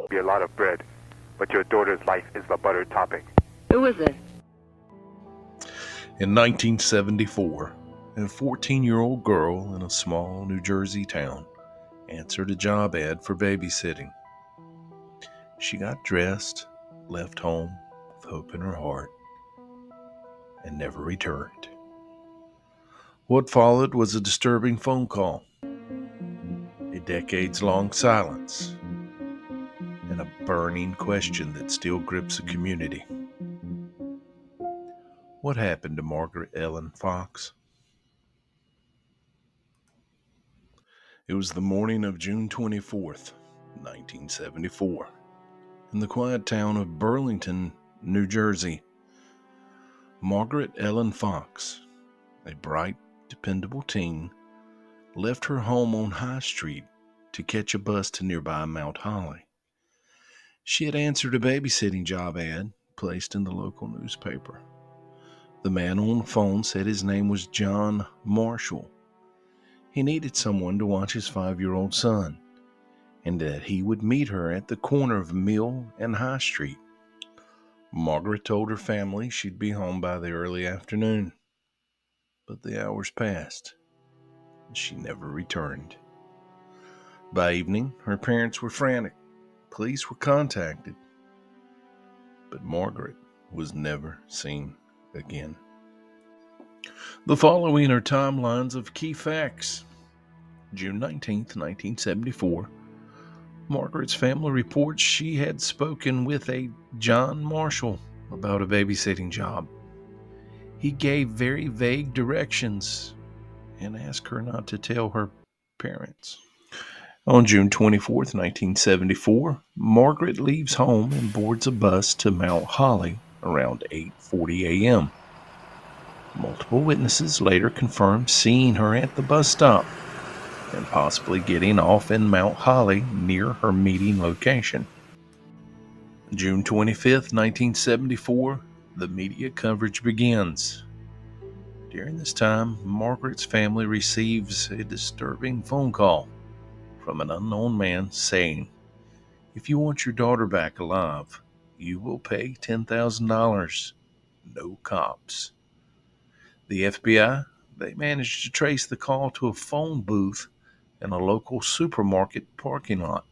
be a lot of bread, but your daughter's life is the buttered topping. Who is it? In 1974, a 14-year-old girl in a small New Jersey town answered a job ad for babysitting. She got dressed, left home with hope in her heart, and never returned. What followed was a disturbing phone call, a decades-long silence, and a burning question that still grips the community. What happened to Margaret Ellen Fox? It was the morning of June 24th, 1974, in the quiet town of Burlington, New Jersey. Margaret Ellen Fox, a bright, dependable teen, left her home on High Street to catch a bus to nearby Mount Holly. She had answered a babysitting job ad placed in the local newspaper. The man on the phone said his name was John Marshall. He needed someone to watch his 5-year-old son, and that he would meet her at the corner of Mill and High Street. Margaret told her family she'd be home by the early afternoon. But the hours passed, and she never returned. By evening, her parents were frantic. Police were contacted, but Margaret was never seen again. The following are timelines of key facts. June 19th, 1974, Margaret's family reports she had spoken with a John Marshall about a babysitting job. He gave very vague directions and asked her not to tell her parents. On June 24th, 1974, Margaret leaves home and boards a bus to Mount Holly around 8:40 a.m. Multiple witnesses later confirmed seeing her at the bus stop and possibly getting off in Mount Holly near her meeting location. June 25th, 1974, the media coverage begins. During this time, Margaret's family receives a disturbing phone call from an unknown man saying, "If you want your daughter back alive, you will pay $10,000. No cops." The FBI, they managed to trace the call to a phone booth in a local supermarket parking lot,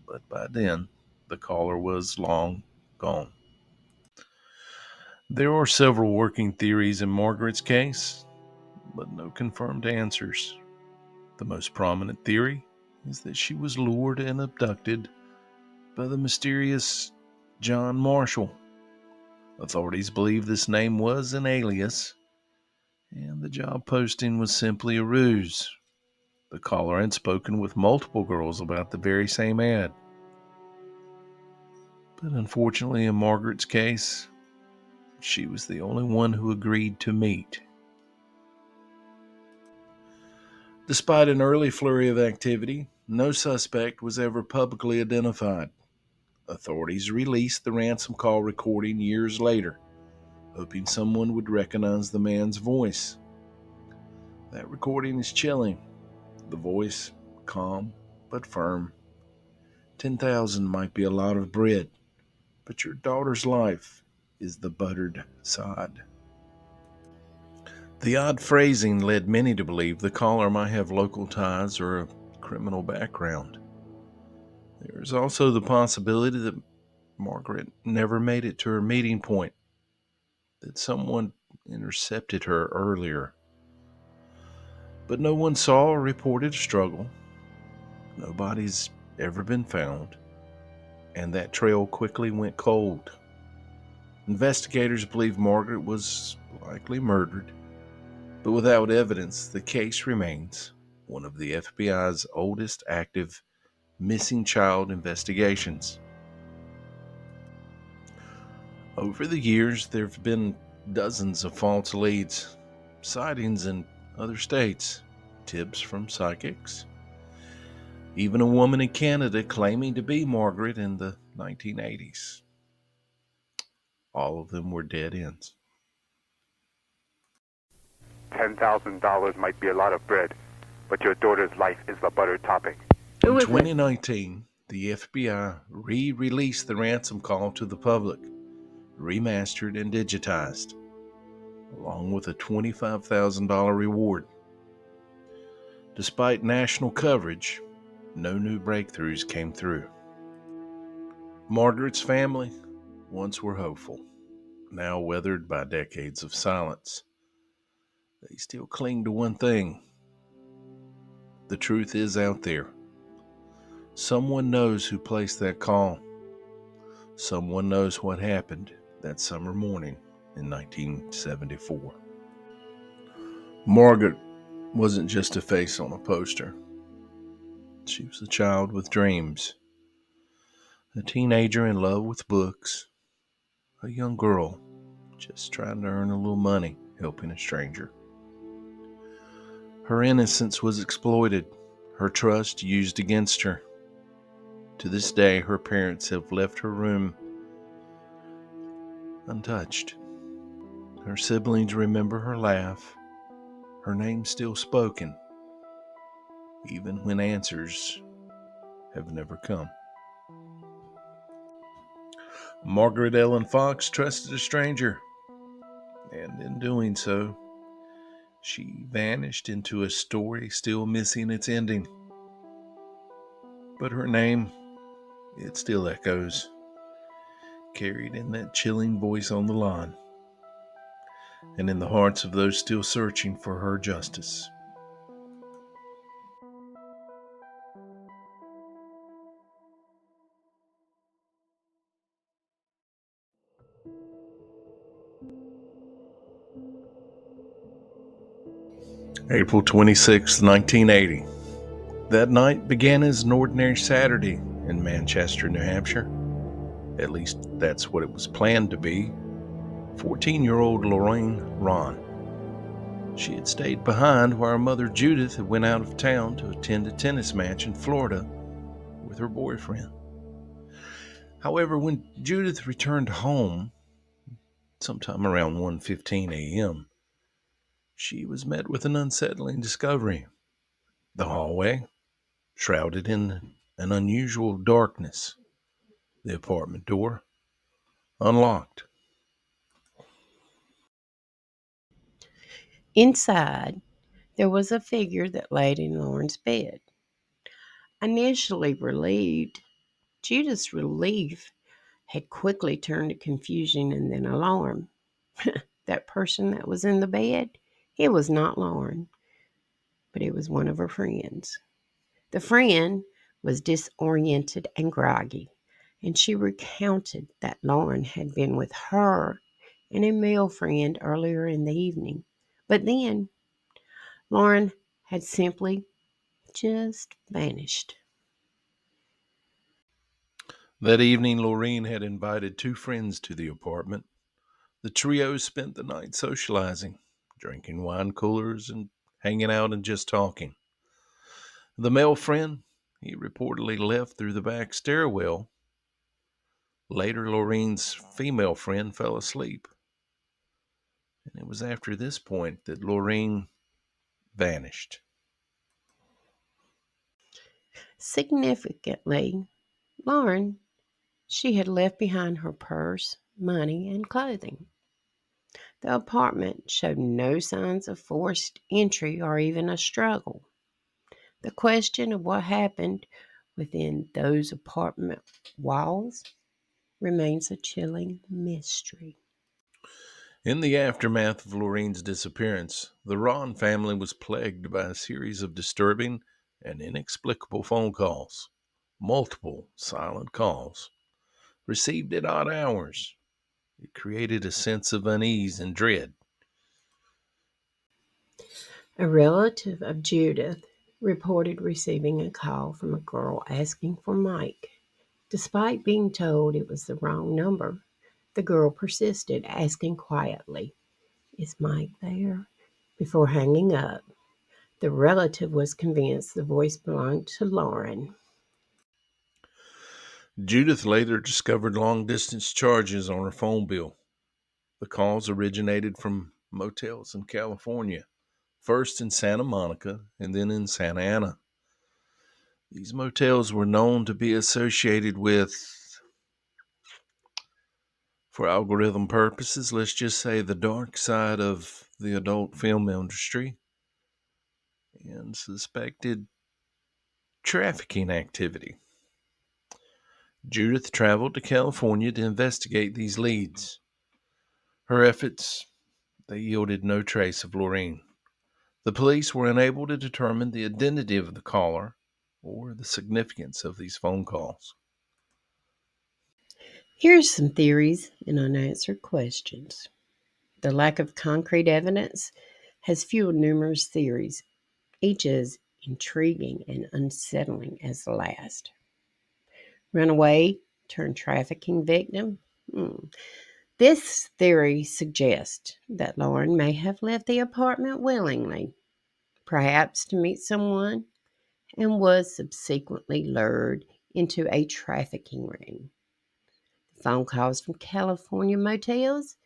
but by then, the caller was long gone. There are several working theories in Margaret's case, but no confirmed answers. The most prominent theory is that she was lured and abducted by the mysterious John Marshall. Authorities believe this name was an alias, and the job posting was simply a ruse. The caller had spoken with multiple girls about the very same ad. But unfortunately, in Margaret's case, she was the only one who agreed to meet. Despite an early flurry of activity, no suspect was ever publicly identified. Authorities released the ransom call recording years later, hoping someone would recognize the man's voice. That recording is chilling. The voice, calm but firm. 10,000 might be a lot of bread, but your daughter's life is the buttered sod. The odd phrasing led many to believe the caller might have local ties or a criminal background. There is also the possibility that Margaret never made it to her meeting point, that someone intercepted her earlier. But no one saw or reported a struggle. Nobody's ever been found, and that trail quickly went cold. Investigators believe Margaret was likely murdered, but without evidence, the case remains one of the FBI's oldest active missing child investigations. Over the years, there have been dozens of false leads, sightings in other states, tips from psychics, even a woman in Canada claiming to be Margaret in the 1980s. All of them were dead ends. $10,000 might be a lot of bread, but your daughter's life is the buttered topping. In 2019, the FBI re-released the ransom call to the public, remastered and digitized, along with a $25,000 reward. Despite national coverage, no new breakthroughs came through. Margaret's family once were hopeful, now weathered by decades of silence. They still cling to one thing. The truth is out there. Someone knows who placed that call. Someone knows what happened that summer morning in 1974. Margaret wasn't just a face on a poster. She was a child with dreams, a teenager in love with books, a young girl just trying to earn a little money helping a stranger. Her innocence was exploited, her trust used against her. To this day, her parents have left her room untouched. Her siblings remember her laugh, her name still spoken, even when answers have never come. Margaret Ellen Fox trusted a stranger, and in doing so, she vanished into a story still missing its ending. But her name, it still echoes, carried in that chilling voice on the lawn, and in the hearts of those still searching for her justice. April 26, 1980. That night began as an ordinary Saturday in Manchester, New Hampshire. At least that's what it was planned to be. 14-year-old Laureen Rahn. She had stayed behind while her mother Judith had went out of town to attend a tennis match in Florida with her boyfriend. However, when Judith returned home, sometime around 1:15 a.m., she was met with an unsettling discovery. The hallway, shrouded in an unusual darkness, the apartment door unlocked. Inside, there was a figure that laid in Lauren's bed. Initially relieved, Judith's relief had quickly turned to confusion and then alarm. That person that was in the bed, it was not Lauren, but it was one of her friends. The friend was disoriented and groggy, and she recounted that Lauren had been with her and a male friend earlier in the evening. But then Lauren had simply just vanished. That evening, Laureen had invited two friends to the apartment. The trio spent the night socializing, drinking wine coolers and hanging out and just talking. The male friend, he reportedly left through the back stairwell. Later, Laureen's female friend fell asleep. And it was after this point that Laureen vanished. Significantly, Lauren, she had left behind her purse, money, and clothing. The apartment showed no signs of forced entry or even a struggle. The question of what happened within those apartment walls remains a chilling mystery. In the aftermath of Laureen's disappearance, the Rahn family was plagued by a series of disturbing and inexplicable phone calls. Multiple silent calls, received at odd hours. It created a sense of unease and dread. A relative of Judith reported receiving a call from a girl asking for Mike. Despite being told it was the wrong number, the girl persisted, asking quietly, "Is Mike there?" Before hanging up, the relative was convinced the voice belonged to Lauren. Judith later discovered long distance charges on her phone bill. The calls originated from motels in California, first in Santa Monica and then in Santa Ana. These motels were known to be associated with, for algorithm purposes, let's just say the dark side of the adult film industry and suspected trafficking activity. Judith traveled to California to investigate these leads. Her efforts, they yielded no trace of Laureen. The police were unable to determine the identity of the caller or the significance of these phone calls. Here's some theories and unanswered questions. The lack of concrete evidence has fueled numerous theories, each as intriguing and unsettling as the last. Runaway turned trafficking victim? This theory suggests that Lauren may have left the apartment willingly, perhaps to meet someone, and was subsequently lured into a trafficking ring. Phone calls from California motels,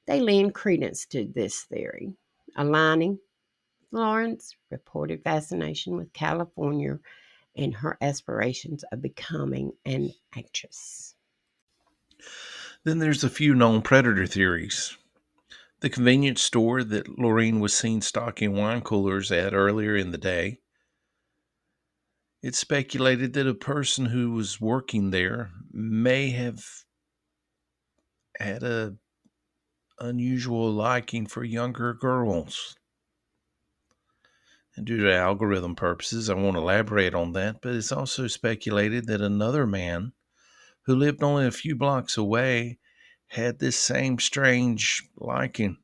they lend credence to this theory, aligning Lauren's reported fascination with California and her aspirations of becoming an actress. Then there's a few known predator theories. The convenience store that Laureen was seen stocking wine coolers at earlier in the day. It's speculated that a person who was working there may have had a unusual liking for younger girls. And due to algorithm purposes, I won't elaborate on that, but it's also speculated that another man who lived only a few blocks away had this same strange liking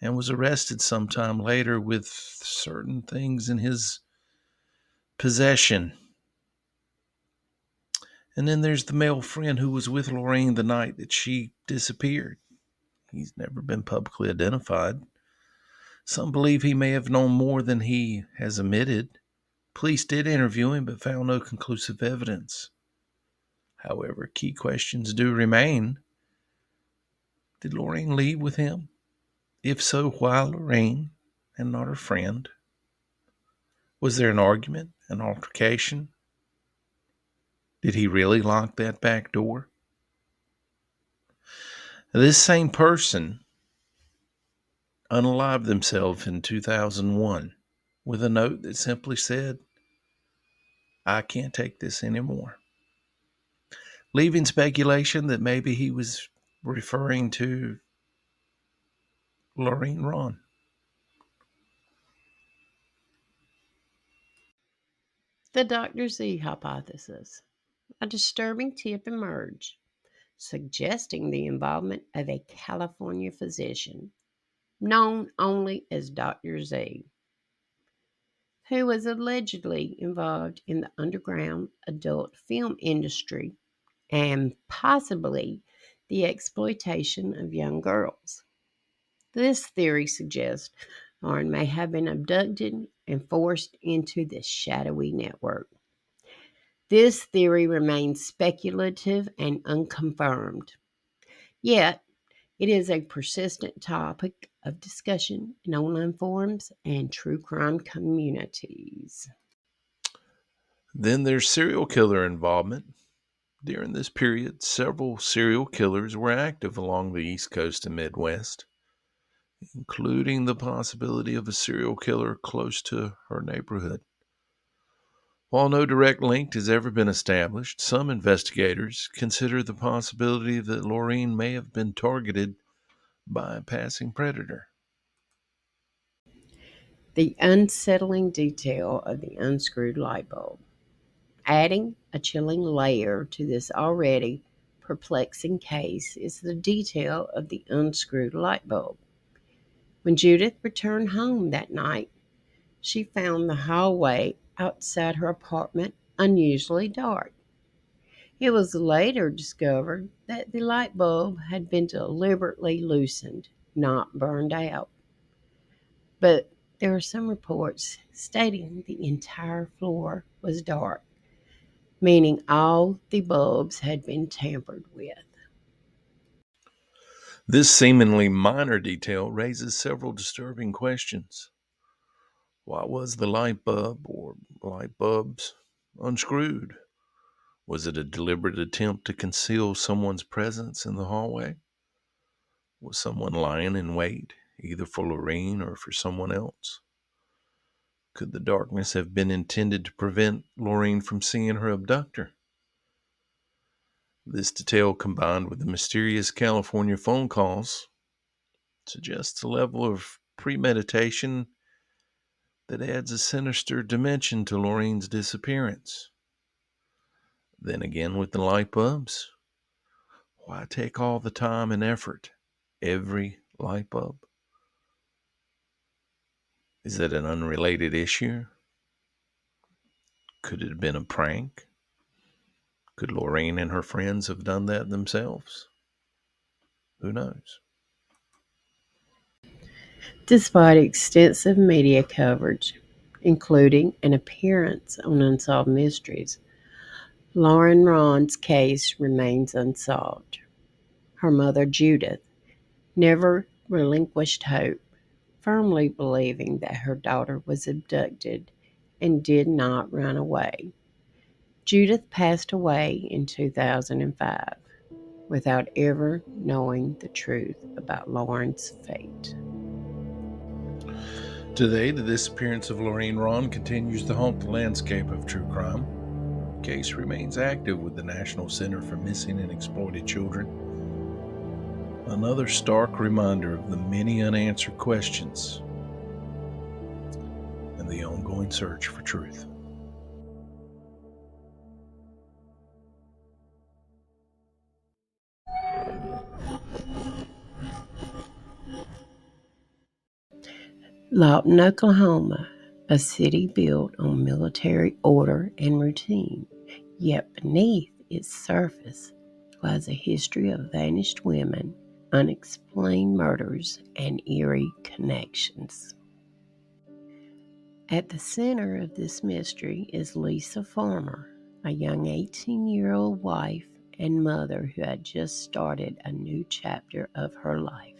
and was arrested sometime later with certain things in his possession. And then there's the male friend who was with Laureen the night that she disappeared. He's never been publicly identified. Some believe he may have known more than he has admitted. Police did interview him but found no conclusive evidence. However, key questions do remain. Did Laureen leave with him? If so, why Laureen and not her friend? Was there an argument, an altercation? Did he really lock that back door? This same person unalived themselves in 2001 with a note that simply said, I can't take this anymore. Leaving speculation that maybe he was referring to Laureen Rahn. The Dr. Z hypothesis. A disturbing tip emerged, suggesting the involvement of a California physician known only as Dr. Z, who was allegedly involved in the underground adult film industry and possibly the exploitation of young girls. This theory suggests Lauren may have been abducted and forced into this shadowy network. This theory remains speculative and unconfirmed, yet it is a persistent topic of discussion in online forums and true crime communities. Then there's serial killer involvement. During this period, several serial killers were active along the East Coast and Midwest, including the possibility of a serial killer close to her neighborhood. While no direct link has ever been established, some investigators consider the possibility that Laureen may have been targeted by a passing predator. The unsettling detail of the unscrewed light bulb. Adding a chilling layer to this already perplexing case is the detail of the unscrewed light bulb. When Judith returned home that night, she found the hallway outside her apartment unusually dark. It was later discovered that the light bulb had been deliberately loosened, not burned out. But there are some reports stating the entire floor was dark, meaning all the bulbs had been tampered with. This seemingly minor detail raises several disturbing questions. Why was the light bulb or light bulbs unscrewed? Was it a deliberate attempt to conceal someone's presence in the hallway? Was someone lying in wait, either for Laureen or for someone else? Could the darkness have been intended to prevent Laureen from seeing her abductor? This detail, combined with the mysterious California phone calls, suggests a level of premeditation that adds a sinister dimension to Laureen's disappearance. Then again, with the light bulbs, why take all the time and effort? Every light bulb? Is it an unrelated issue? Could it have been a prank? Could Laureen and her friends have done that themselves? Who knows? Despite extensive media coverage, including an appearance on Unsolved Mysteries, Lauren Rahn's case remains unsolved. Her mother, Judith, never relinquished hope, firmly believing that her daughter was abducted and did not run away. Judith passed away in 2005 without ever knowing the truth about Lauren's fate. Today, the disappearance of Laureen Rahn continues to haunt the landscape of true crime. The case remains active with the National Center for Missing and Exploited Children. Another stark reminder of the many unanswered questions and the ongoing search for truth. Lawton, Oklahoma, a city built on military order and routine, yet beneath its surface lies a history of vanished women, unexplained murders, and eerie connections. At the center of this mystery is Lisa Farmer, a young 18-year-old wife and mother who had just started a new chapter of her life.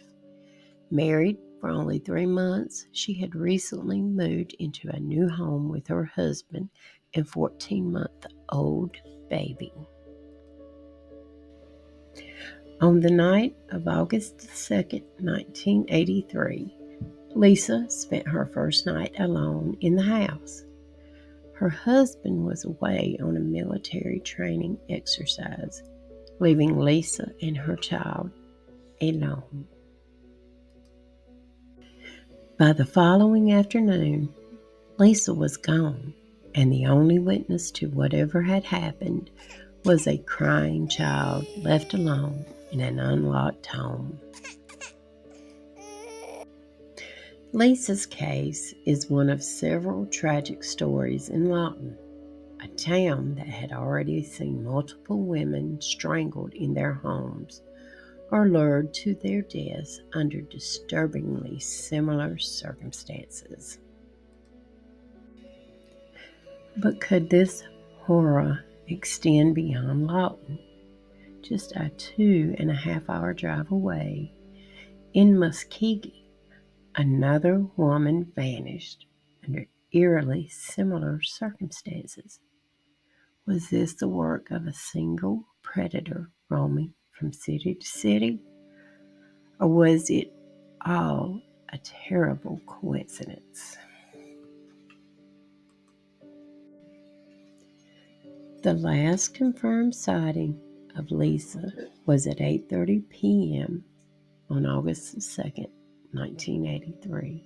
Married for only 3 months, she had recently moved into a new home with her husband and 14-month-old baby. On the night of August 2nd, 1983, Lisa spent her first night alone in the house. Her husband was away on a military training exercise, leaving Lisa and her child alone. By the following afternoon, Lisa was gone, and the only witness to whatever had happened was a crying child left alone in an unlocked home. Lisa's case is one of several tragic stories in Lawton, a town that had already seen multiple women strangled in their homes or lured to their deaths under disturbingly similar circumstances. But could this horror extend beyond Lawton? Just a 2.5-hour drive away, in Muskogee, another woman vanished under eerily similar circumstances. Was this the work of a single predator roaming from city to city? Or was it all a terrible coincidence? The last confirmed sighting of Lisa was at 8:30 p.m. on August 2nd, 1983.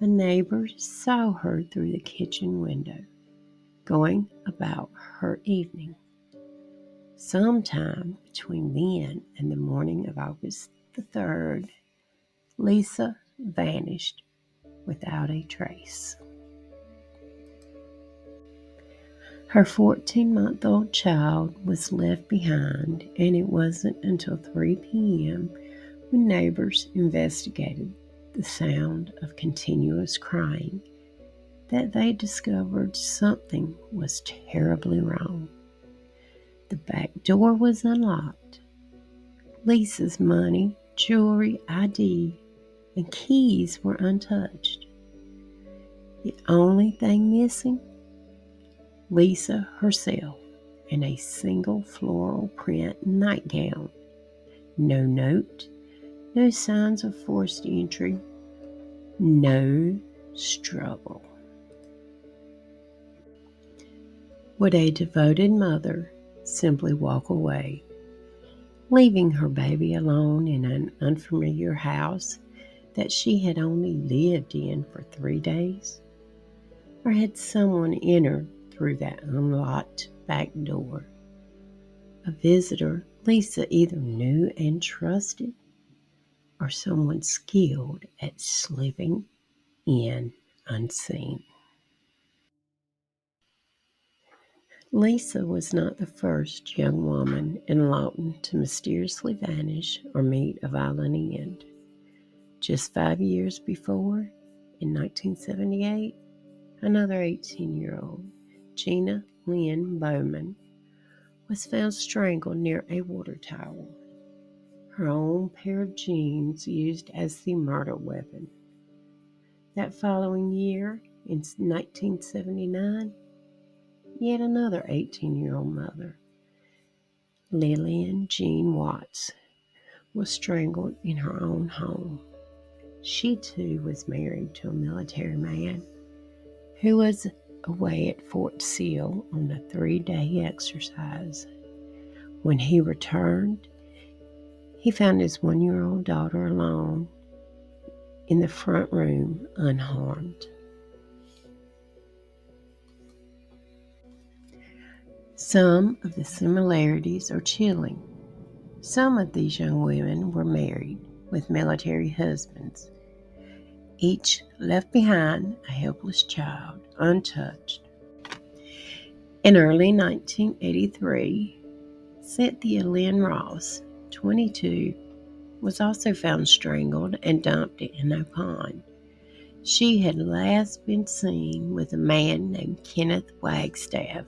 A neighbor saw her through the kitchen window, going about her evening. Sometime between then and the morning of August the 3rd, Lisa vanished without a trace. Her 14-month-old child was left behind, and it wasn't until 3 p.m. when neighbors investigated the sound of continuous crying that they discovered something was terribly wrong. The back door was unlocked. Lisa's money, jewelry, ID, and keys were untouched. The only thing missing? Lisa herself in a single floral print nightgown. No note, no signs of forced entry, no struggle. Would a devoted mother simply walk away, leaving her baby alone in an unfamiliar house that she had only lived in for 3 days? Or had someone entered through that unlocked back door? A visitor Lisa either knew and trusted, or someone skilled at slipping in unseen. Lisa was not the first young woman in Lawton to mysteriously vanish or meet a violent end. Just 5 years before, in 1978, another 18-year-old, Gina Lynn Bowman, was found strangled near a water tower. Her own pair of jeans used as the murder weapon. That following year, in 1979, yet another 18-year-old mother, Lillian Jean Watts, was strangled in her own home. She too was married to a military man who was away at Fort Sill on a 3-day exercise. When he returned, he found his 1-year-old daughter alone in the front room, unharmed. Some of the similarities are chilling. Some of these young women were married with military husbands. Each left behind a helpless child, untouched. In early 1983, Cynthia Lynn Ross, 22, was also found strangled and dumped in a pond. She had last been seen with a man named Kenneth Wagstaff,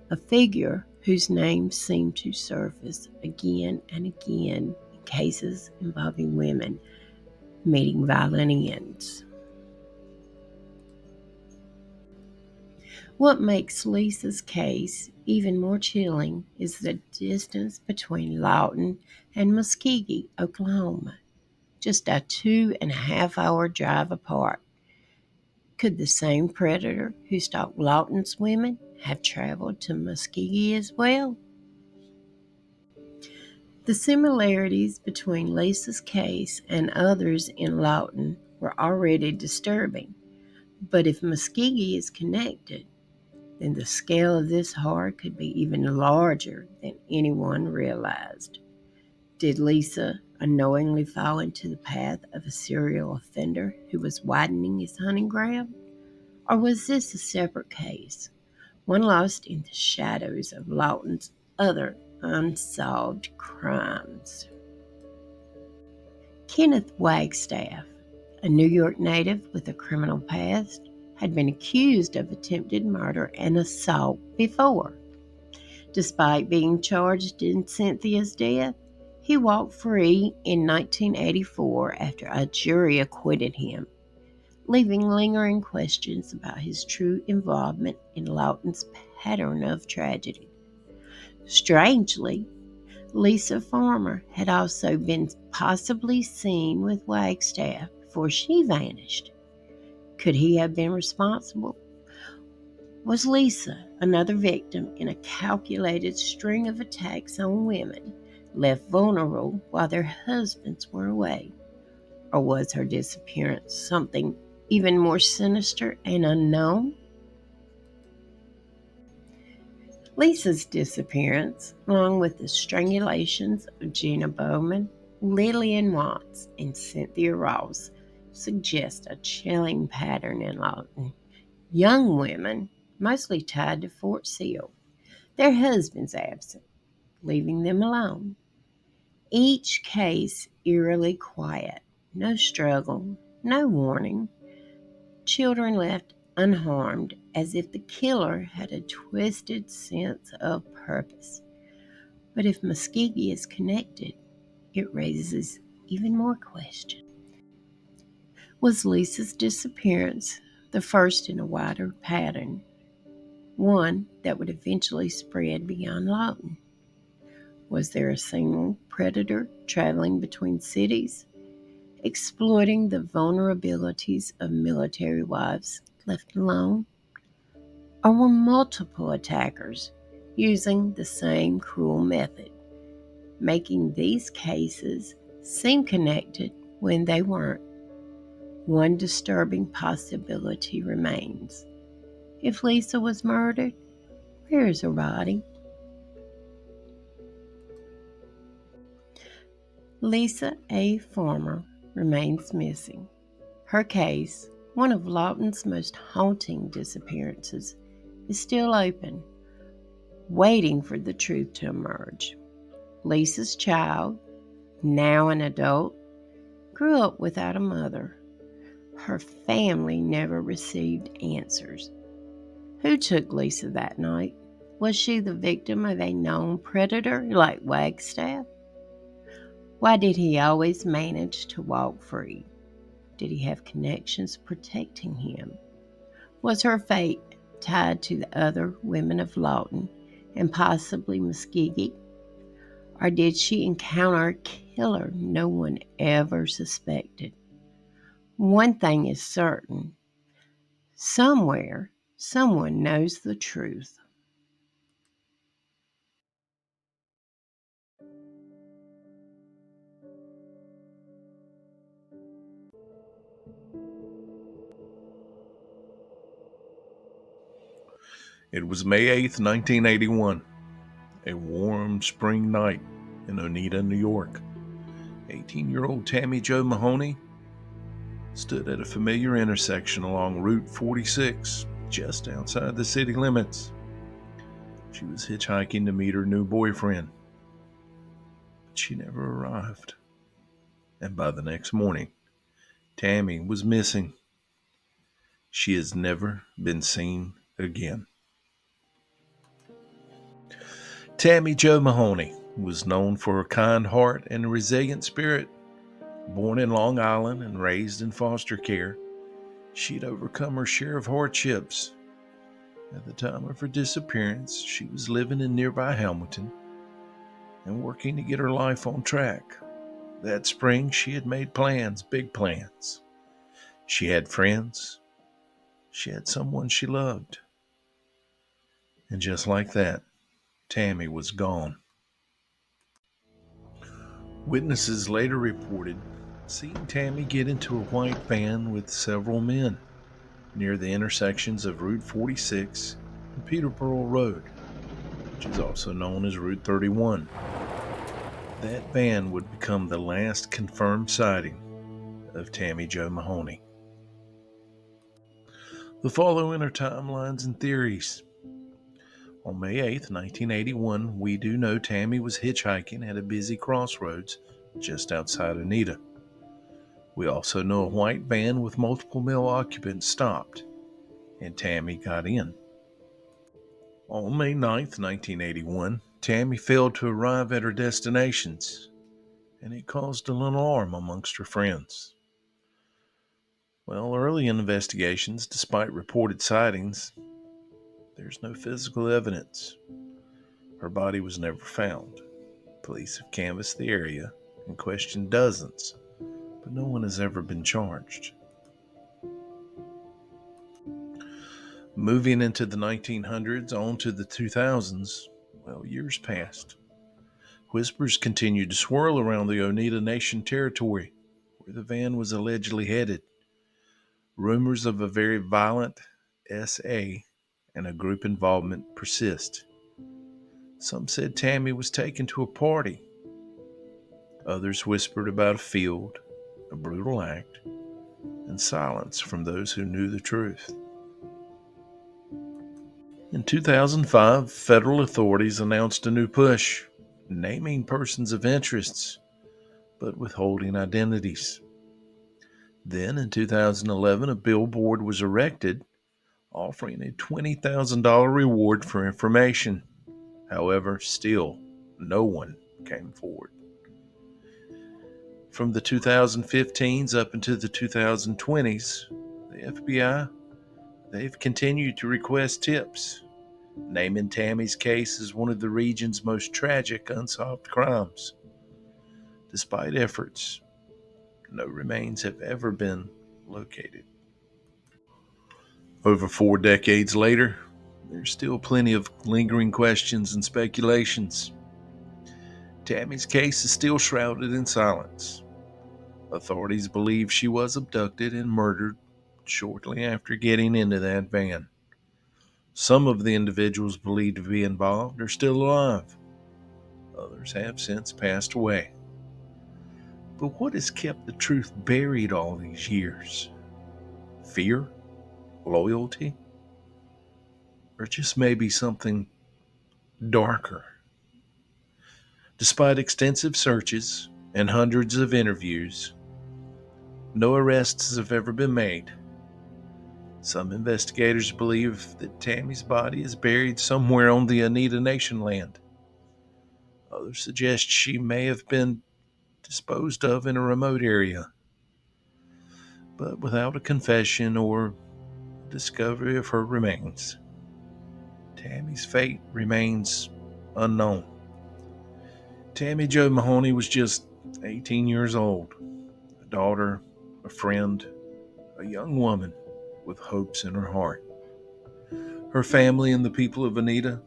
a figure whose name seemed to surface again and again in cases involving women meeting violent ends. What makes Lisa's case even more chilling is the distance between Lawton and Muskogee, Oklahoma, just a 2.5-hour drive apart. Could the same predator who stalked Lawton's women have traveled to Muskogee as well? The similarities between Lisa's case and others in Lawton were already disturbing, but if Muskogee is connected, then the scale of this horror could be even larger than anyone realized. Did Lisa unknowingly fall into the path of a serial offender who was widening his hunting ground? Or was this a separate case, one lost in the shadows of Lawton's other unsolved crimes? Kenneth Wagstaff, a New York native with a criminal past, had been accused of attempted murder and assault before. Despite being charged in Cynthia's death, he walked free in 1984 after a jury acquitted him, leaving lingering questions about his true involvement in Lawton's pattern of tragedy. Strangely, Lisa Farmer had also been possibly seen with Wagstaff before she vanished. Could he have been responsible? Was Lisa another victim in a calculated string of attacks on women left vulnerable while their husbands were away? Or was her disappearance something even more sinister and unknown? Lisa's disappearance, along with the strangulations of Gina Bowman, Lillian Watts, and Cynthia Ross, suggests a chilling pattern in Lawton. Young women, mostly tied to Fort Sill, their husbands absent, leaving them alone. Each case eerily quiet, no struggle, no warning. Children left unharmed, as if the killer had a twisted sense of purpose. But if Muskogee is connected, it raises even more questions. Was Lisa's disappearance the first in a wider pattern? one that would eventually spread beyond Lawton. Was there a single predator traveling between cities, exploiting the vulnerabilities of military wives left alone? Or were multiple attackers using the same cruel method, making these cases seem connected when they weren't? One disturbing possibility remains. If Lisa was murdered, where is her body? Lisa A. Farmer remains missing. Her case, one of Lawton's most haunting disappearances, is still open, waiting for the truth to emerge. Lisa's child, now an adult, grew up without a mother. Her family never received answers. Who took Lisa that night? Was she the victim of a known predator like Wagstaff? Why did he always manage to walk free? Did he have connections protecting him? Was her fate tied to the other women of Lawton and possibly Muskegee? Or did she encounter a killer no one ever suspected? One thing is certain. Somewhere, someone knows the truth. It was May 8th, 1981, a warm spring night in Oneida, New York. 18-year-old Tammy Jo Mahoney stood at a familiar intersection along Route 46, just outside the city limits. She was hitchhiking to meet her new boyfriend, but she never arrived. And by the next morning, Tammy was missing. She has never been seen again. Tammy Jo Mahoney was known for her kind heart and resilient spirit. Born in Long Island and raised in foster care, she'd overcome her share of hardships. At the time of her disappearance, she was living in nearby Hamilton and working to get her life on track. That spring, she had made plans, big plans. She had friends. She had someone she loved. And just like that, Tammy was gone. Witnesses later reported seeing Tammy get into a white van with several men near the intersections of Route 46 and Peterborough Road, which is also known as Route 31. That van would become the last confirmed sighting of Tammy Jo Mahoney. The following are timelines and theories. On May 8th, 1981, we do know Tammy was hitchhiking at a busy crossroads just outside Oneida. We also know a white van with multiple male occupants stopped, and Tammy got in. On May 9th, 1981, Tammy failed to arrive at her destinations, and it caused an alarm amongst her friends. Well, early investigations, despite reported sightings, there's no physical evidence. Her body was never found. Police have canvassed the area and questioned dozens, but no one has ever been charged. Moving into the 1900s on to the 2000s, well, years passed. Whispers continued to swirl around the Oneida Nation territory, where the van was allegedly headed. Rumors of a very violent SA and a group involvement persist. Some said Tammy was taken to a party. Others whispered about a field, a brutal act, and silence from those who knew the truth. In 2005, federal authorities announced a new push, naming persons of interest, but withholding identities. Then, in 2011, a billboard was erected offering a $20,000 reward for information. However, still, no one came forward. From the 2015s up into the 2020s, the FBI, they've continued to request tips, naming Tammy's case as one of the region's most tragic unsolved crimes. Despite efforts, no remains have ever been located. Over 4 decades later, there's still plenty of lingering questions and speculations. Tammy's case is still shrouded in silence. Authorities believe she was abducted and murdered shortly after getting into that van. Some of the individuals believed to be involved are still alive. Others have since passed away. But what has kept the truth buried all these years? Fear? Loyalty? Or just maybe something darker? Despite extensive searches and hundreds of interviews, no arrests have ever been made. Some investigators believe that Tammy's body is buried somewhere on the Oneida Nation land. Others suggest she may have been disposed of in a remote area. But without a confession or discovery of her remains, Tammy's fate remains unknown. Tammy Jo Mahoney was just 18 years old, a daughter, a friend, a young woman with hopes in her heart. Her family and the people of Oneida,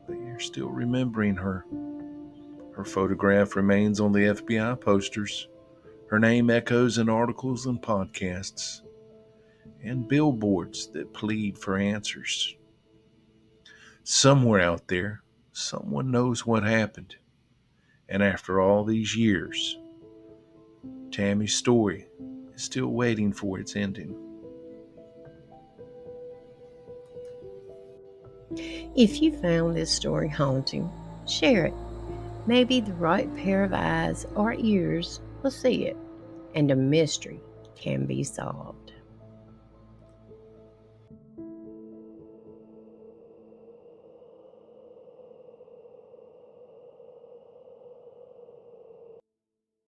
they are still remembering her. Her photograph remains on the FBI posters. Her name echoes in articles and podcasts and billboards that plead for answers. Somewhere out there, someone knows what happened. And after all these years, Tammy's story is still waiting for its ending. If you found this story haunting, share it. Maybe the right pair of eyes or ears will see it, and a mystery can be solved.